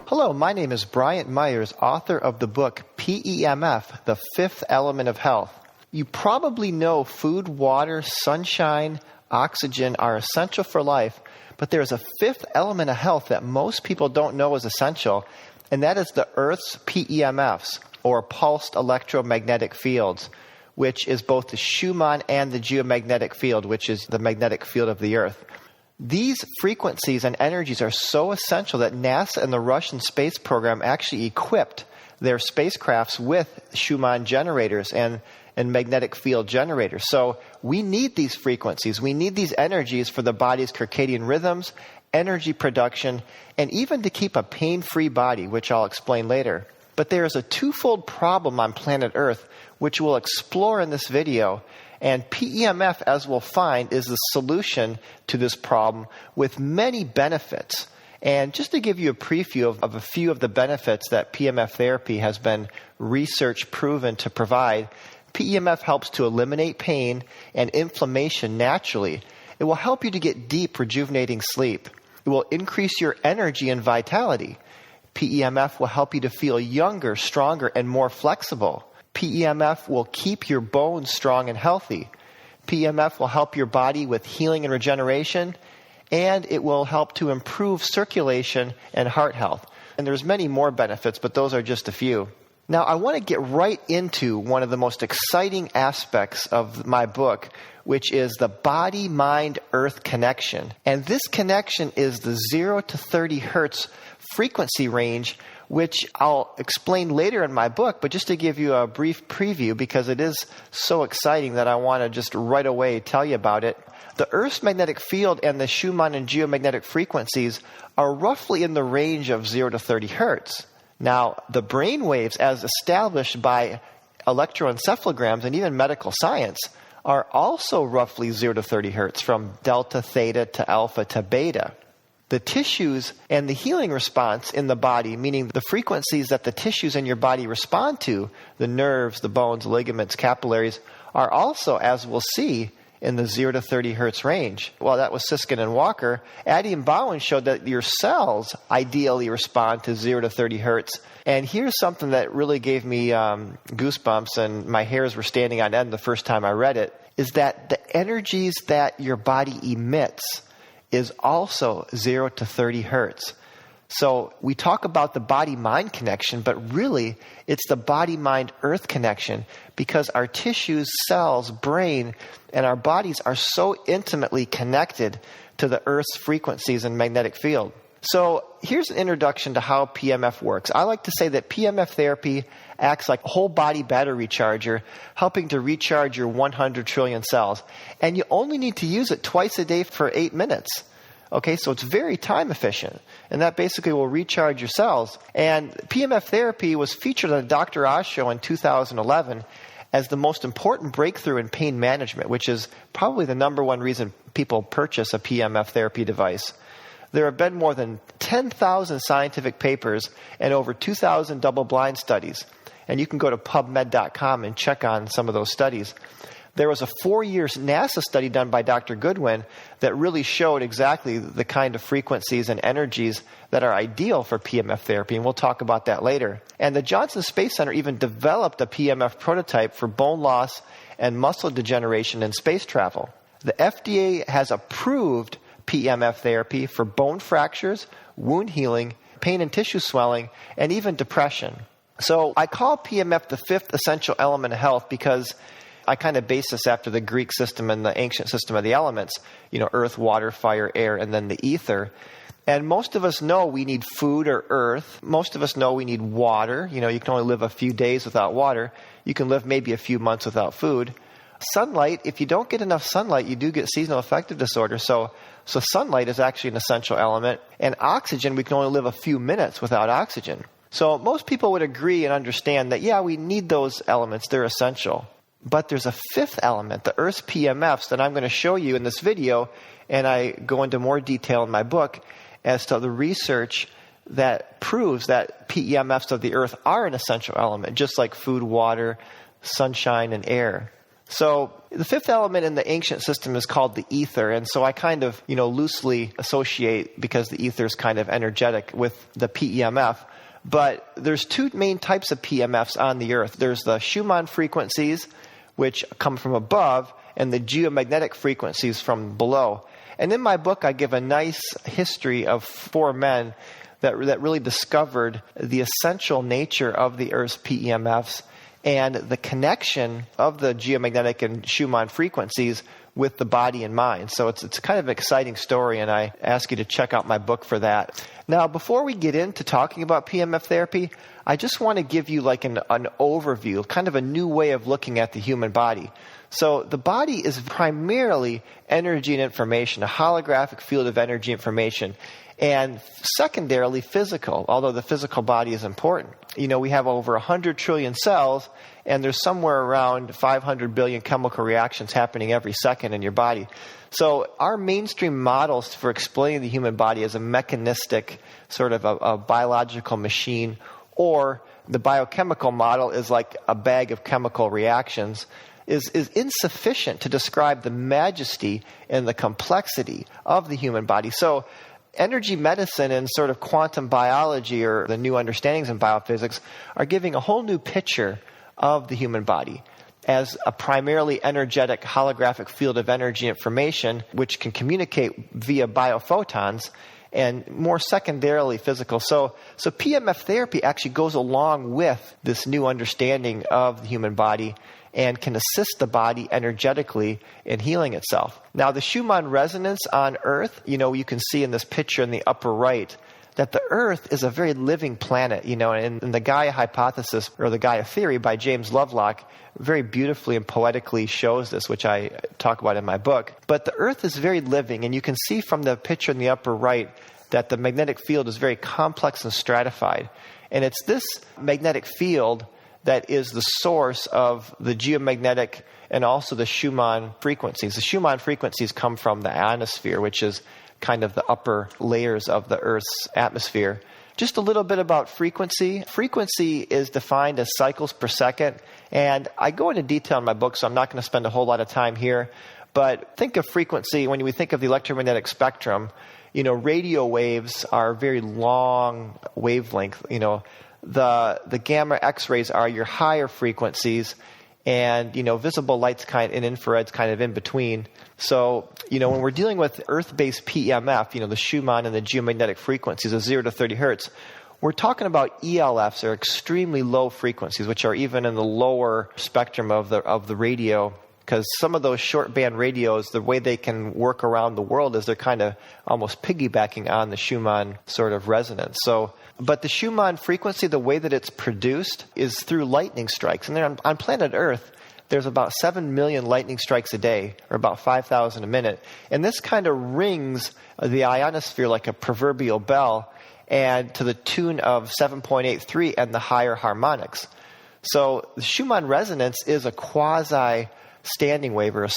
Hello, my name is Bryant Meyers, author of the book PEMF, The Fifth Element of Health. You probably know food, water, sunshine, oxygen are essential for life, but there's a fifth element of health that most people don't know is essential, and that is the Earth's PEMFs, or pulsed electromagnetic fields, which is both the Schumann and the geomagnetic field, which is the magnetic field of the Earth. These frequencies and energies are so essential that NASA and the Russian space program actually equipped their spacecrafts with Schumann generators and magnetic field generators. So we need these frequencies. We need these energies for the body's circadian rhythms, energy production, and even to keep a pain-free body, which I'll explain later. But there is a twofold problem on planet Earth, which we'll explore in this video. And PEMF, as we'll find, is the solution to this problem with many benefits. And just to give you a preview of a few of the benefits that PEMF therapy has been research proven to provide, PEMF helps to eliminate pain and inflammation naturally. It will help you to get deep, rejuvenating sleep. It will increase your energy and vitality. PEMF will help you to feel younger, stronger, and more flexible. PEMF will keep your bones strong and healthy. PEMF will help your body with healing and regeneration, and it will help to improve circulation and heart health. And there's many more benefits, but those are just a few. Now, I want to get right into one of the most exciting aspects of my book, which is the body-mind-earth connection. And this connection is the 0 to 30 hertz frequency range, which I'll explain later in my book, but just to give you a brief preview, because it is so exciting that I want to just right away tell you about it. The Earth's magnetic field and the Schumann and geomagnetic frequencies are roughly in the range of 0 to 30 hertz. Now, the brain waves, as established by electroencephalograms and even medical science, are also roughly 0 to 30 hertz, from delta, theta to alpha to beta. The tissues and the healing response in the body, meaning the frequencies that the tissues in your body respond to, the nerves, the bones, ligaments, capillaries, are also, as we'll see, in the 0 to 30 hertz range. Well, that was Siskin and Walker. Addy and Bowen showed that your cells ideally respond to 0 to 30 hertz. And here's something that really gave me goosebumps, and my hairs were standing on end the first time I read it, is that the energies that your body emits is also 0 to 30 hertz. So we talk about the body-mind connection, but really it's the body-mind-earth connection, because our tissues, cells, brain, and our bodies are so intimately connected to the Earth's frequencies and magnetic field. So here's an introduction to how PEMF works. I like to say that PEMF therapy acts like a whole body battery charger, helping to recharge your 100 trillion cells. And you only need to use it twice a day for 8 minutes. Okay, so it's very time efficient. And that basically will recharge your cells. And PEMF therapy was featured on the Dr. Oz show in 2011 as the most important breakthrough in pain management, which is probably the number one reason people purchase a PEMF therapy device. There have been more than 10,000 scientific papers and over 2,000 double-blind studies. And you can go to PubMed.com and check on some of those studies. There was a 4-year NASA study done by Dr. Goodwin that really showed exactly the kind of frequencies and energies that are ideal for PEMF therapy, and we'll talk about that later. And the Johnson Space Center even developed a PEMF prototype for bone loss and muscle degeneration in space travel. The FDA has approved PEMF therapy for bone fractures, wound healing, pain and tissue swelling, and even depression. So I call PEMF the fifth essential element of health because I kind of base this after the Greek system and the ancient system of the elements, earth, water, fire, air, and then the ether. And most of us know we need food or earth. Most of us know we need water. You can only live a few days without water. You can live maybe a few months without food. Sunlight, if you don't get enough sunlight, you do get seasonal affective disorder. So sunlight is actually an essential element. And oxygen, we can only live a few minutes without oxygen. So most people would agree and understand that, yeah, we need those elements. They're essential. But there's a fifth element, the Earth's PEMFs, that I'm going to show you in this video, and I go into more detail in my book as to the research that proves that PEMFs of the Earth are an essential element, just like food, water, sunshine, and air. So the fifth element in the ancient system is called the ether. And so I kind of, loosely associate, because the ether is kind of energetic, with the PEMF. But there's two main types of PEMFs on the Earth. There's the Schumann frequencies, which come from above, and the geomagnetic frequencies from below. And in my book, I give a nice history of four men that really discovered the essential nature of the Earth's PEMFs and the connection of the geomagnetic and Schumann frequencies with the body and mind. So it's kind of an exciting story, and I ask you to check out my book for that. Now, before we get into talking about PEMF therapy, I just want to give you like an overview, kind of a new way of looking at the human body. So the body is primarily energy and information, a holographic field of energy information, and secondarily physical, although the physical body is important. We have over 100 trillion cells, and there's somewhere around 500 billion chemical reactions happening every second in your body. So our mainstream models for explaining the human body as a mechanistic sort of a biological machine, or the biochemical model is like a bag of chemical reactions, is insufficient to describe the majesty and the complexity of the human body. So energy medicine and sort of quantum biology, or the new understandings in biophysics, are giving a whole new picture of the human body as a primarily energetic holographic field of energy information, which can communicate via biophotons, and more secondarily physical. So PEMF therapy actually goes along with this new understanding of the human body and can assist the body energetically in healing itself. Now, the Schumann resonance on Earth, you can see in this picture in the upper right that the Earth is a very living planet, and the Gaia hypothesis, or the Gaia theory by James Lovelock, very beautifully and poetically shows this, which I talk about in my book. But the Earth is very living, and you can see from the picture in the upper right that the magnetic field is very complex and stratified. And it's this magnetic field that is the source of the geomagnetic and also the Schumann frequencies. The Schumann frequencies come from the ionosphere, which is kind of the upper layers of the Earth's atmosphere. Just a little bit about frequency. Frequency is defined as cycles per second, and I go into detail in my book, so I'm not going to spend a whole lot of time here. But think of frequency, when we think of the electromagnetic spectrum, radio waves are very long wavelength. The gamma X-rays are your higher frequencies, and visible light's and infrared's kind of in between. So when we're dealing with Earth-based PEMF, the Schumann and the geomagnetic frequencies of 0 to 30 hertz, we're talking about ELFs, or extremely low frequencies, which are even in the lower spectrum of the radio. Because some of those short band radios, the way they can work around the world is they're kind of almost piggybacking on the Schumann sort of resonance. But the Schumann frequency, the way that it's produced, is through lightning strikes. And then on planet Earth, there's about 7 million lightning strikes a day, or about 5,000 a minute. And this kind of rings the ionosphere like a proverbial bell, and to the tune of 7.83 and the higher harmonics. So the Schumann resonance is a quasi-standing wave, or a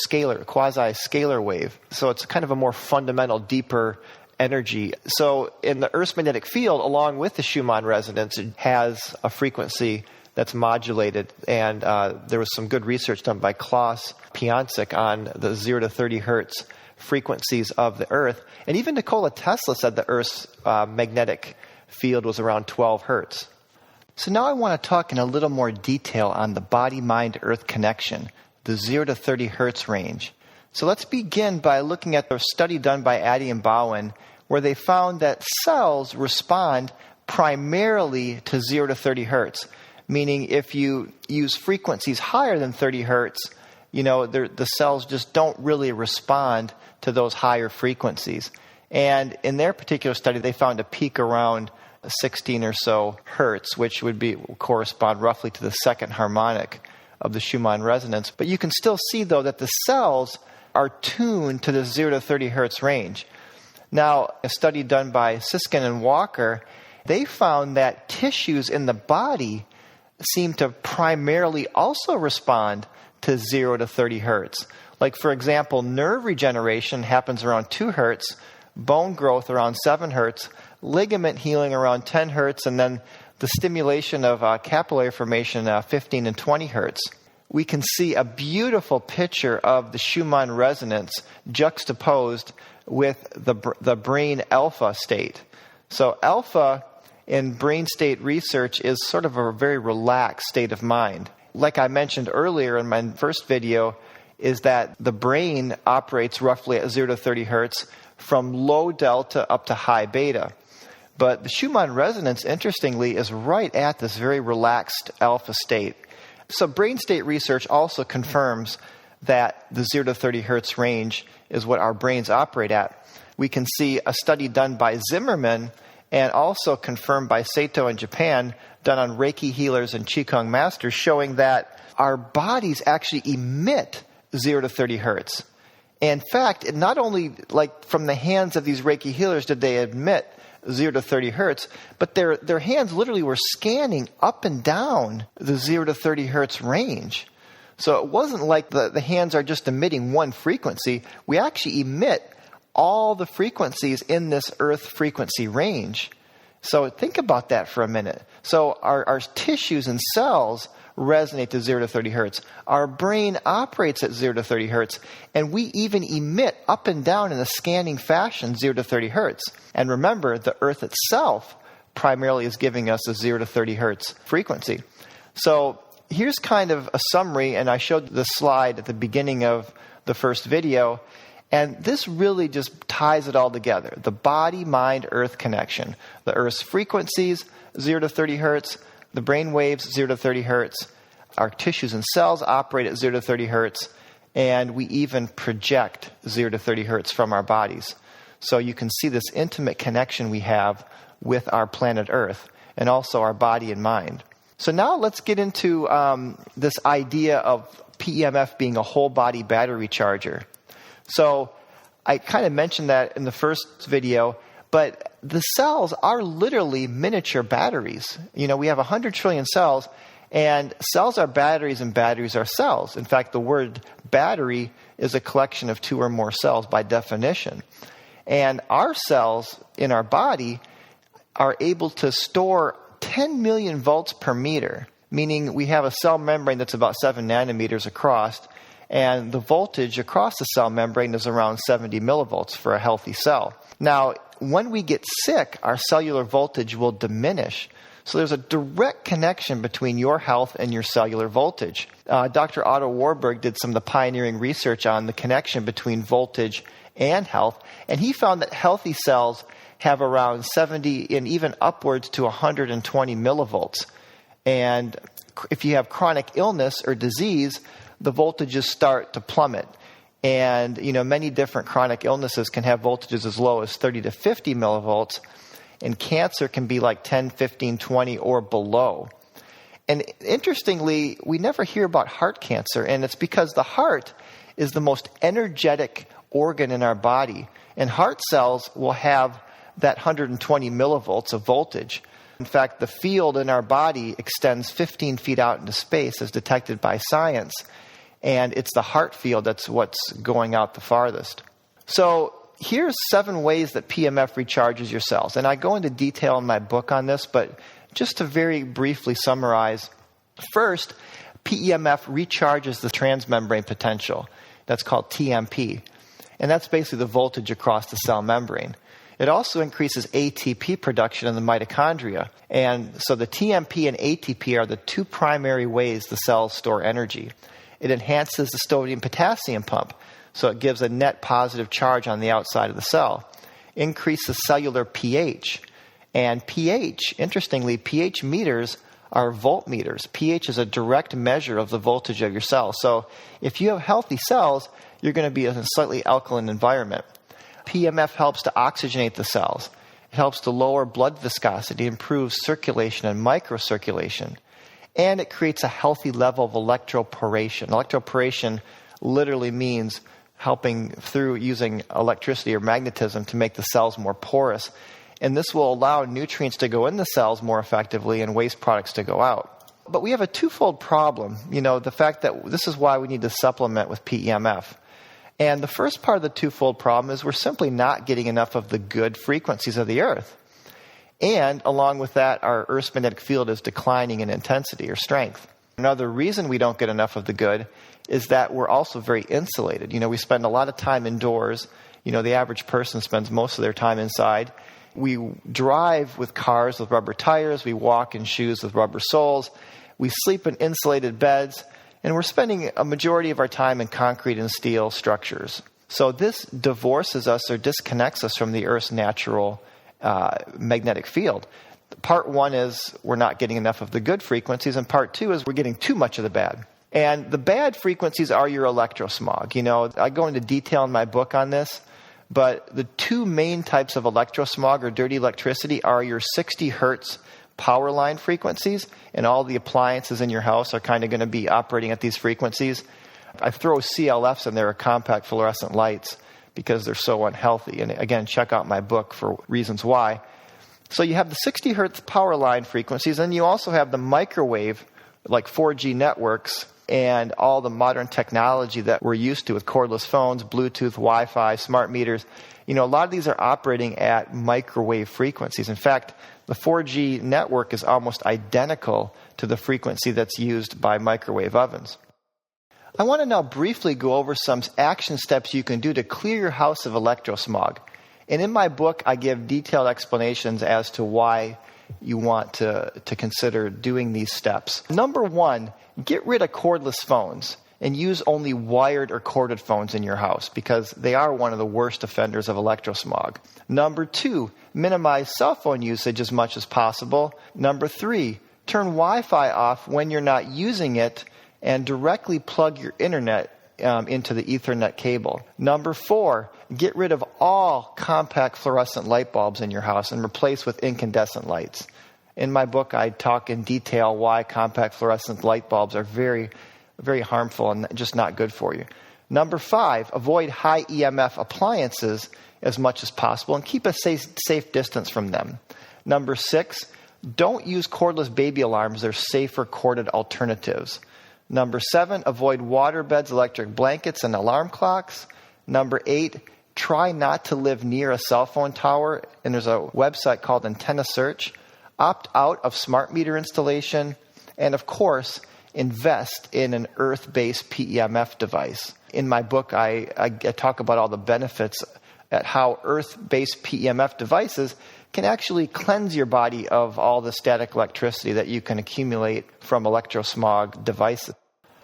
quasi-scalar wave. So it's kind of a more fundamental, deeper energy. So in the Earth's magnetic field, along with the Schumann resonance, it has a frequency that's modulated. And there was some good research done by Klaus Piancik on the 0 to 30 hertz frequencies of the Earth. And even Nikola Tesla said the Earth's magnetic field was around 12 hertz. So now I want to talk in a little more detail on the body-mind-earth connection, the 0 to 30 hertz range. So let's begin by looking at the study done by Addy and Bowen, where they found that cells respond primarily to 0 to 30 hertz, meaning if you use frequencies higher than 30 hertz, the cells just don't really respond to those higher frequencies. And in their particular study, they found a peak around 16 or so hertz, which would correspond roughly to the second harmonic of the Schumann resonance. But you can still see, though, that the cells are tuned to the 0 to 30 hertz range. Now, a study done by Siskin and Walker, they found that tissues in the body seem to primarily also respond to 0 to 30 hertz. Like, for example, nerve regeneration happens around 2 hertz, bone growth around 7 hertz, ligament healing around 10 hertz, and then the stimulation of capillary formation 15 and 20 hertz. we can see a beautiful picture of the Schumann resonance juxtaposed with the brain alpha state. So alpha in brain state research is sort of a very relaxed state of mind. Like I mentioned earlier in my first video, is that the brain operates roughly at 0 to 30 hertz from low delta up to high beta. But the Schumann resonance, interestingly, is right at this very relaxed alpha state. So brain state research also confirms that the 0 to 30 hertz range is what our brains operate at. We can see a study done by Zimmerman and also confirmed by Sato in Japan, done on Reiki healers and Qigong masters, showing that our bodies actually emit 0 to 30 hertz. In fact, not only like from the hands of these Reiki healers did they emit 0 to 30 hertz, but their hands literally were scanning up and down the 0 to 30 hertz range. So it wasn't like the hands are just emitting one frequency. We actually emit all the frequencies in this Earth frequency range. So think about that for a minute. So our tissues and cells resonate to 0 to 30 hertz. Our brain operates at 0 to 30 hertz, and we even emit up and down in a scanning fashion 0 to 30 hertz. And remember, the Earth itself primarily is giving us a 0 to 30 hertz frequency. So here's kind of a summary, and I showed the slide at the beginning of the first video, and this really just ties it all together. The body-mind-earth connection. The Earth's frequencies, 0 to 30 hertz. The brain waves, 0 to 30 hertz. Our tissues and cells operate at 0 to 30 hertz. And we even project 0 to 30 hertz from our bodies. So you can see this intimate connection we have with our planet Earth and also our body and mind. So now let's get into this idea of PEMF being a whole body battery charger. So I kind of mentioned that in the first video, but the cells are literally miniature batteries. You know, we have 100 trillion cells, and cells are batteries and batteries are cells. In fact, the word battery is a collection of two or more cells by definition. And our cells in our body are able to store 10 million volts per meter, meaning we have a cell membrane that's about 7 nanometers across, and the voltage across the cell membrane is around 70 millivolts for a healthy cell. Now, when we get sick, our cellular voltage will diminish. So there's a direct connection between your health and your cellular voltage. Dr. Otto Warburg did some of the pioneering research on the connection between voltage and health, and he found that healthy cells have around 70 and even upwards to 120 millivolts. And if you have chronic illness or disease, the voltages start to plummet. And, you know, many different chronic illnesses can have voltages as low as 30 to 50 millivolts. And cancer can be like 10, 15, 20 or below. And interestingly, we never hear about heart cancer. And it's because the heart is the most energetic organ in our body. And heart cells will have that 120 millivolts of voltage. In fact, the field in our body extends 15 feet out into space as detected by science. And it's the heart field that's what's going out the farthest. So here's 7 ways that PEMF recharges your cells. And I go into detail in my book on this, but just to very briefly summarize. First, PEMF recharges the transmembrane potential. That's called TMP. And that's basically the voltage across the cell membrane. It also increases ATP production in the mitochondria. And so the TMP and ATP are the 2 primary ways the cells store energy. It enhances the sodium-potassium pump, so it gives a net positive charge on the outside of the cell. Increases cellular pH. And pH, interestingly, pH meters are voltmeters. pH is a direct measure of the voltage of your cell. So if you have healthy cells, you're going to be in a slightly alkaline environment. PEMF helps to oxygenate the cells. It helps to lower blood viscosity, improves circulation and microcirculation. And it creates a healthy level of electroporation. Electroporation literally means helping through using electricity or magnetism to make the cells more porous. And this will allow nutrients to go in the cells more effectively and waste products to go out. But we have a twofold problem. You know, the fact that this is why we need to supplement with PEMF. And the first part of the twofold problem is we're simply not getting enough of the good frequencies of the Earth. And along with that, our Earth's magnetic field is declining in intensity or strength. Another reason we don't get enough of the good is that we're also very insulated. We spend a lot of time indoors. The average person spends most of their time inside. We drive with cars with rubber tires. We walk in shoes with rubber soles. We sleep in insulated beds. And we're spending a majority of our time in concrete and steel structures. So this divorces us or disconnects us from the Earth's natural magnetic field. Part one is we're not getting enough of the good frequencies, and part two is we're getting too much of the bad. And the bad frequencies are your electrosmog. I go into detail in my book on this, but the two main types of electrosmog or dirty electricity are your 60 hertz power line frequencies, and all the appliances in your house are kind of going to be operating at these frequencies. I throw CLFs in there, or compact fluorescent lights, because they're so unhealthy. And again, check out my book for reasons why. So you have the 60 hertz power line frequencies, and you also have the microwave, like 4G networks, and all the modern technology that we're used to with cordless phones, Bluetooth, Wi-Fi, smart meters. A lot of these are operating at microwave frequencies. In fact, the 4G network is almost identical to the frequency that's used by microwave ovens. I want to now briefly go over some action steps you can do to clear your house of electrosmog. And in my book, I give detailed explanations as to why you want to consider doing these steps. Number one, get rid of cordless phones and use only wired or corded phones in your house, because they are one of the worst offenders of electrosmog. Number two, minimize cell phone usage as much as possible. Number three, turn Wi-Fi off when you're not using it and directly plug your internet into the Ethernet cable. Number four, get rid of all compact fluorescent light bulbs in your house and replace with incandescent lights. In my book, I talk in detail why compact fluorescent light bulbs are very, very harmful and just not good for you. Number five, avoid high EMF appliances as much as possible and keep a safe distance from them. Number six, don't use cordless baby alarms. They're safer corded alternatives. Number seven, avoid water beds, electric blankets, and alarm clocks. Number eight, try not to live near a cell phone tower. And there's a website called Antenna Search. Opt out of smart meter installation. And of course, invest in an earth-based PEMF device. In my book, I talk about all the benefits at how earth-based PEMF devices can actually cleanse your body of all the static electricity that you can accumulate from electrosmog devices.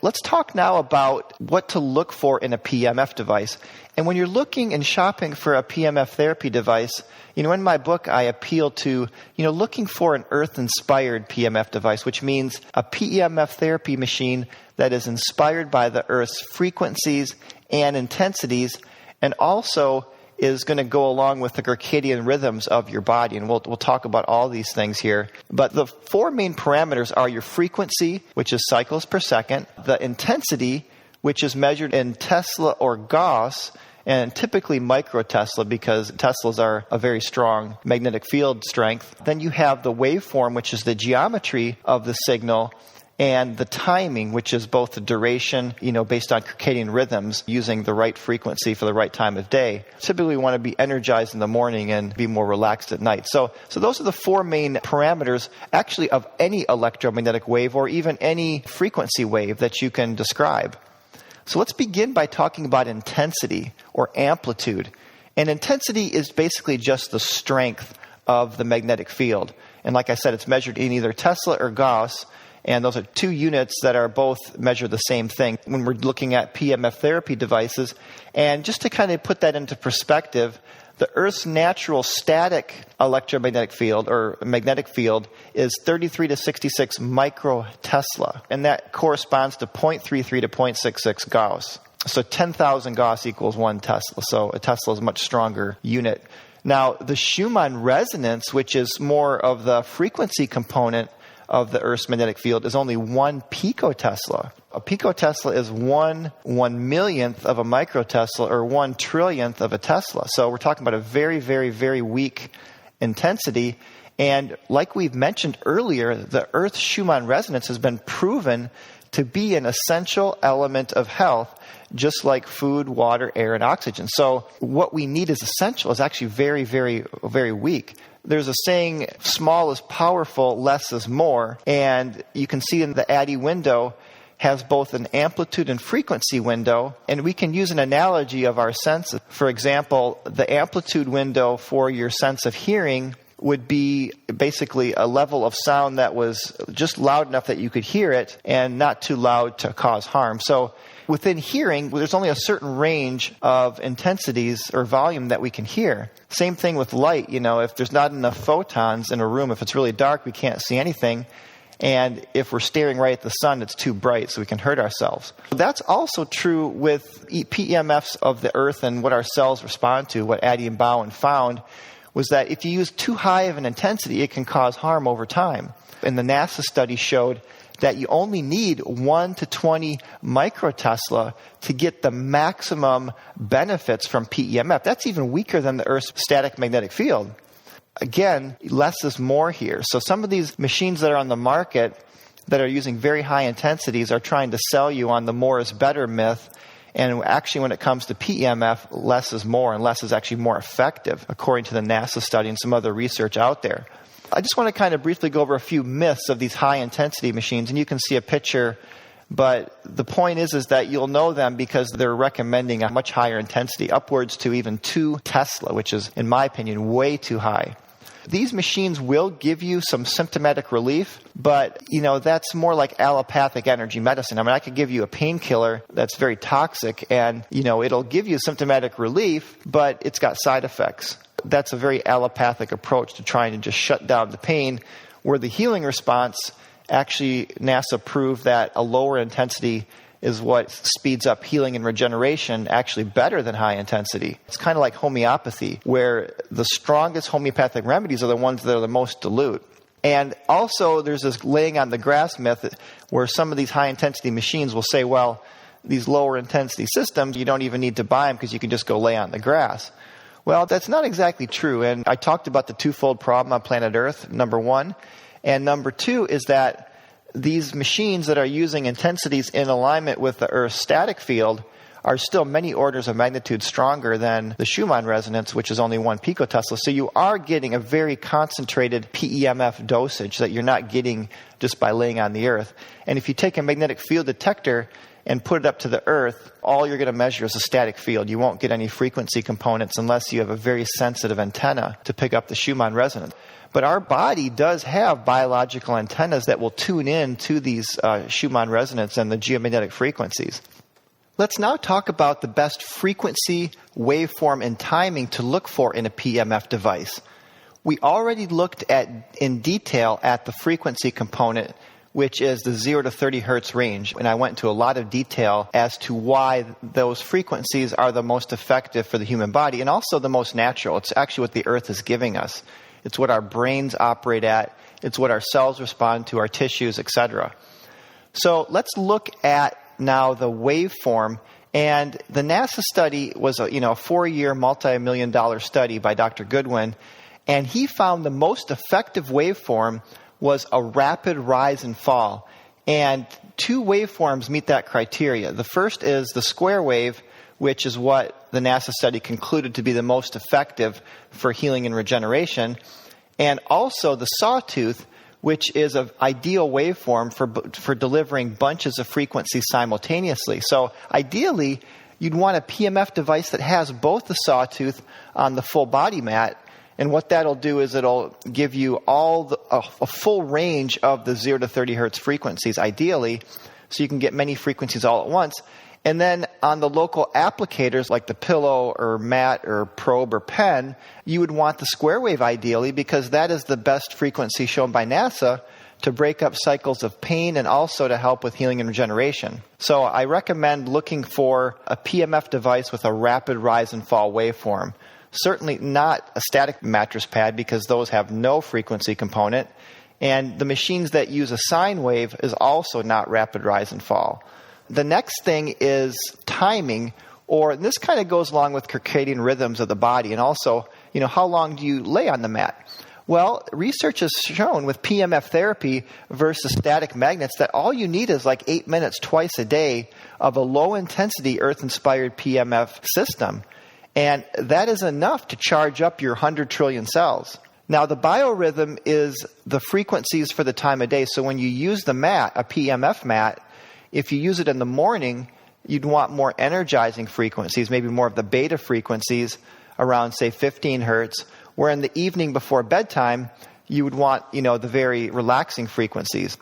Let's talk now about what to look for in a PEMF device. And when you're looking and shopping for a PEMF therapy device, in my book, I appeal to, looking for an earth-inspired PEMF device, which means a PEMF therapy machine that is inspired by the Earth's frequencies and intensities, and also is going to go along with the circadian rhythms of your body. And we'll talk about all these things here. But the four main parameters are your frequency, which is cycles per second, the intensity, which is measured in Tesla or Gauss, and typically micro Tesla, because Teslas are a very strong magnetic field strength. Then you have the waveform, which is the geometry of the signal, and the timing, which is both the duration, based on circadian rhythms, using the right frequency for the right time of day. Typically, we want to be energized in the morning and be more relaxed at night. So those are the four main parameters, actually, of any electromagnetic wave or even any frequency wave that you can describe. So let's begin by talking about intensity or amplitude. And intensity is basically just the strength of the magnetic field. And like I said, it's measured in either Tesla or Gauss. And those are two units that are both measure the same thing when we're looking at PEMF therapy devices. And just to kind of put that into perspective, the Earth's natural static electromagnetic field or magnetic field is 33 to 66 microtesla. And that corresponds to 0.33 to 0.66 Gauss. So 10,000 Gauss equals 1 Tesla. So a Tesla is a much stronger unit. Now, the Schumann resonance, which is more of the frequency component of the Earth's magnetic field, is only 1 picotesla. A picotesla is 1/1,000,000th of a microtesla, or 1/1,000,000,000th of a Tesla. So we're talking about a very, very, very weak intensity. And like we've mentioned earlier, the Earth's Schumann resonance has been proven to be an essential element of health, just like food, water, air, and oxygen. So what we need as essential is actually very, very, very weak. There's a saying, small is powerful, less is more. And you can see in the ADDI window has both an amplitude and frequency window. And we can use an analogy of our senses. For example, the amplitude window for your sense of hearing would be basically a level of sound that was just loud enough that you could hear it and not too loud to cause harm. So within hearing, there's only a certain range of intensities or volume that we can hear. Same thing with light. If there's not enough photons in a room, if it's really dark, we can't see anything. And if we're staring right at the sun, it's too bright, so we can hurt ourselves. That's also true with PEMFs of the earth and what our cells respond to. What Addy and Bowen found was that if you use too high of an intensity, it can cause harm over time. And the NASA study showed that you only need 1 to 20 microtesla to get the maximum benefits from PEMF. That's even weaker than the Earth's static magnetic field. Again, less is more here. So some of these machines that are on the market that are using very high intensities are trying to sell you on the more is better myth. And actually, when it comes to PEMF, less is more, and less is actually more effective, according to the NASA study and some other research out there. I just want to kind of briefly go over a few myths of these high-intensity machines, and you can see a picture, but the point is that you'll know them because they're recommending a much higher intensity, upwards to even 2 Tesla, which is, in my opinion, way too high. These machines will give you some symptomatic relief, but, that's more like allopathic energy medicine. I mean, I could give you a painkiller that's very toxic and, it'll give you symptomatic relief, but it's got side effects. That's a very allopathic approach to trying to just shut down the pain, where the healing response, actually, NASA proved that a lower intensity is what speeds up healing and regeneration, actually better than high intensity. It's kind of like homeopathy, where the strongest homeopathic remedies are the ones that are the most dilute. And also, there's this laying on the grass myth where some of these high intensity machines will say, well, these lower intensity systems, you don't even need to buy them because you can just go lay on the grass. Well, that's not exactly true. And I talked about the twofold problem on planet Earth, number one. And number two is that these machines that are using intensities in alignment with the Earth's static field are still many orders of magnitude stronger than the Schumann resonance, which is only 1 picotesla. So you are getting a very concentrated PEMF dosage that you're not getting just by laying on the Earth. And if you take a magnetic field detector and put it up to the Earth, all you're going to measure is a static field. You won't get any frequency components unless you have a very sensitive antenna to pick up the Schumann resonance. But our body does have biological antennas that will tune in to these Schumann resonance and the geomagnetic frequencies. Let's now talk about the best frequency, waveform, and timing to look for in a PEMF device. We already looked in detail at the frequency component, which is the 0 to 30 hertz range. And I went into a lot of detail as to why those frequencies are the most effective for the human body and also the most natural. It's actually what the Earth is giving us. It's what our brains operate at. It's what our cells respond to, our tissues, etc. So let's look at now the waveform. And the NASA study was a 4-year, multi-million-dollar study by Dr. Goodwin. And he found the most effective waveform was a rapid rise and fall. And 2 waveforms meet that criteria. The first is the square wave, which is what the NASA study concluded to be the most effective for healing and regeneration. And also the sawtooth, which is an ideal waveform for delivering bunches of frequencies simultaneously. So ideally, you'd want a PEMF device that has both the sawtooth on the full body mat. And what that'll do is it'll give you a full range of the 0 to 30 hertz frequencies, ideally, so you can get many frequencies all at once. And then on the local applicators like the pillow or mat or probe or pen, you would want the square wave ideally because that is the best frequency shown by NASA to break up cycles of pain and also to help with healing and regeneration. So I recommend looking for a PEMF device with a rapid rise and fall waveform. Certainly not a static mattress pad because those have no frequency component. And the machines that use a sine wave is also not rapid rise and fall. The next thing is timing, or this kind of goes along with circadian rhythms of the body and also, how long do you lay on the mat? Well, research has shown with PEMF therapy versus static magnets that all you need is like 8 minutes twice a day of a low-intensity earth-inspired PEMF system. And that is enough to charge up your 100 trillion cells. Now, the biorhythm is the frequencies for the time of day. So when you use the mat, a PEMF mat, if you use it in the morning, you'd want more energizing frequencies, maybe more of the beta frequencies around, say, 15 hertz, where in the evening before bedtime, you would want, the very relaxing frequencies.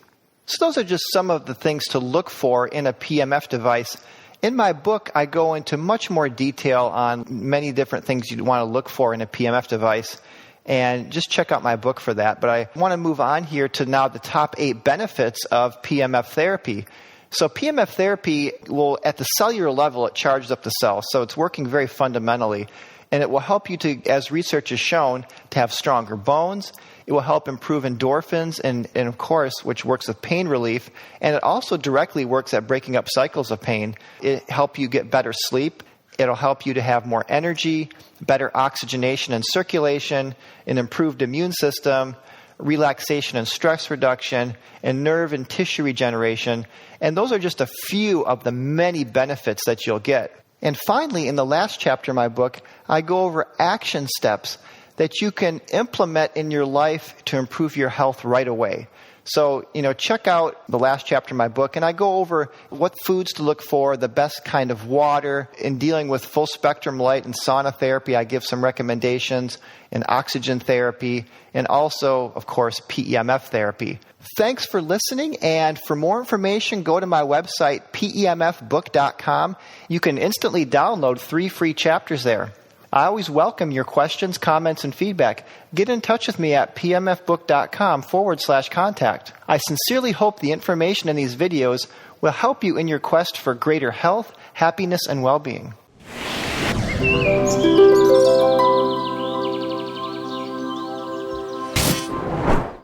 So those are just some of the things to look for in a PEMF device. In my book, I go into much more detail on many different things you'd want to look for in a PEMF device. And just check out my book for that. But I want to move on here to now the top 8 benefits of PEMF therapy. So PEMF therapy will, at the cellular level, it charges up the cells. So it's working very fundamentally. And it will help you to, as research has shown, to have stronger bones. It will help improve endorphins and of course, which works with pain relief. And it also directly works at breaking up cycles of pain. It helps you get better sleep. It'll help you to have more energy, better oxygenation and circulation, an improved immune system, relaxation and stress reduction, and nerve and tissue regeneration. And those are just a few of the many benefits that you'll get. And finally, in the last chapter of my book, I go over action steps that you can implement in your life to improve your health right away. So, check out the last chapter of my book, and I go over what foods to look for, the best kind of water. In dealing with full spectrum light and sauna therapy, I give some recommendations in oxygen therapy, and also, of course, PEMF therapy. Thanks for listening, and for more information, go to my website, PEMFbook.com. You can instantly download 3 free chapters there. I always welcome your questions, comments, and feedback. Get in touch with me at pmfbook.com/contact. I sincerely hope the information in these videos will help you in your quest for greater health, happiness, and well-being.